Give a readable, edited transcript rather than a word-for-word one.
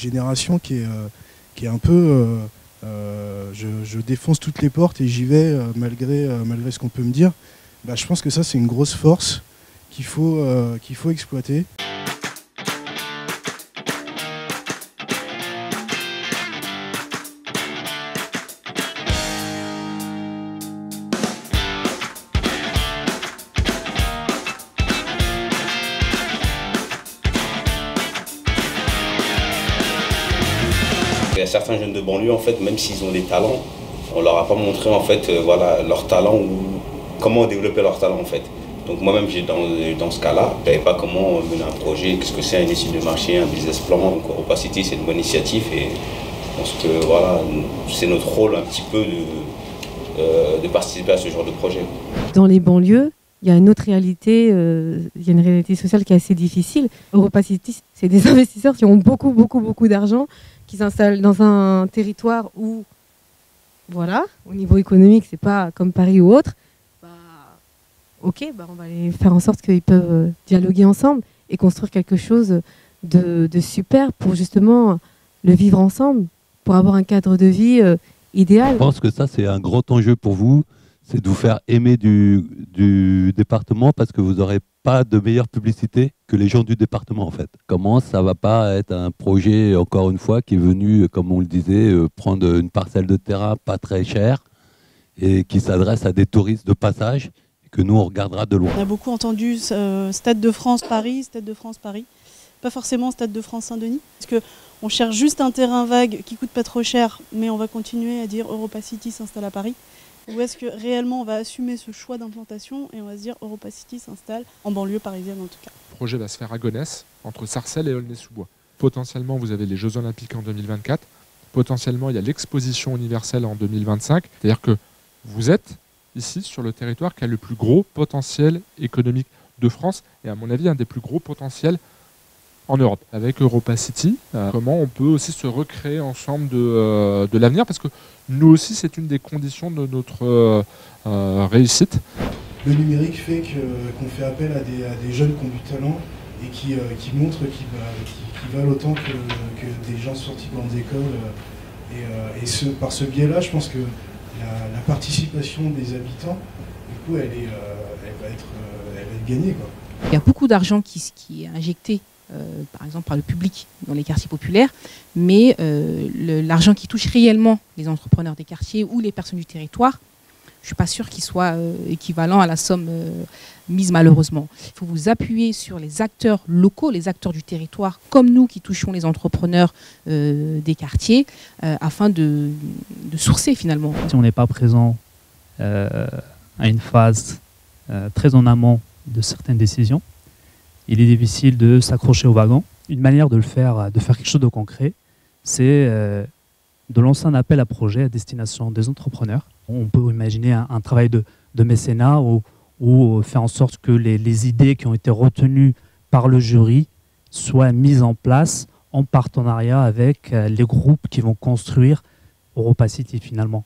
génération qui est un peu... je défonce toutes les portes et j'y vais malgré ce qu'on peut me dire. Bah, je pense que ça, c'est une grosse force qu'il faut exploiter. Il y a certains jeunes de banlieue, en fait, même s'ils ont des talents, on leur a pas montré en fait, voilà, leur talent ou comment développer leur talent en fait. Donc moi-même, dans ce cas-là, je ne savais pas comment mener un projet, qu'est-ce que c'est une étude de marché, un business plan. Donc Europacity, c'est une bonne initiative et je pense que voilà, c'est notre rôle un petit peu de participer à ce genre de projet. Dans les banlieues, il y a une autre réalité, il y a une réalité sociale qui est assez difficile. Europacity, c'est des investisseurs qui ont beaucoup d'argent, qui s'installent dans un territoire où, voilà, au niveau économique, c'est pas comme Paris ou autre. Ok, on va les faire en sorte qu'ils peuvent dialoguer ensemble et construire quelque chose de super pour justement le vivre ensemble, pour avoir un cadre de vie idéal. Je pense que ça, c'est un grand enjeu pour vous, c'est de vous faire aimer du département parce que vous n'aurez pas de meilleure publicité que les gens du département en fait. Comment ça va pas être un projet, encore une fois, qui est venu, comme on le disait, prendre une parcelle de terrain pas très chère et qui s'adresse à des touristes de passage que nous on regardera de loin. On a beaucoup entendu Stade de France Paris, Stade de France Paris, pas forcément Stade de France Saint-Denis, parce qu'on cherche juste un terrain vague qui coûte pas trop cher, mais on va continuer à dire Europacity s'installe à Paris. Ou est-ce que réellement on va assumer ce choix d'implantation et on va se dire Europacity s'installe en banlieue parisienne en tout cas. Le projet va se faire à Gonesse, entre Sarcelles et Aulnay-sous-Bois. Potentiellement vous avez les Jeux Olympiques en 2024, potentiellement il y a l'exposition universelle en 2025, c'est-à-dire que vous êtes ici sur le territoire qui a le plus gros potentiel économique de France et à mon avis un des plus gros potentiels en Europe. Avec Europacity, comment on peut aussi se recréer ensemble de l'avenir parce que nous aussi c'est une des conditions de notre réussite. Le numérique fait qu'on fait appel à des jeunes qui ont du talent et qui montrent qu'ils valent autant que des gens sortis de grandes écoles. Par ce biais-là, je pense que la participation des habitants, du coup, elle va être gagnée, quoi. Il y a beaucoup d'argent qui est injecté, par exemple, par le public dans les quartiers populaires, mais l'argent qui touche réellement les entrepreneurs des quartiers ou les personnes du territoire, je ne suis pas sûre qu'il soit équivalent à la somme mise malheureusement. Il faut vous appuyer sur les acteurs locaux, les acteurs du territoire, comme nous qui touchons les entrepreneurs des quartiers, afin de sourcer finalement. Si on n'est pas présent à une phase très en amont de certaines décisions, il est difficile de s'accrocher au wagon. Une manière de faire quelque chose de concret, c'est de lancer un appel à projet à destination des entrepreneurs. On peut imaginer un travail de mécénat ou faire en sorte que les idées qui ont été retenues par le jury soient mises en place en partenariat avec les groupes qui vont construire Europacity finalement.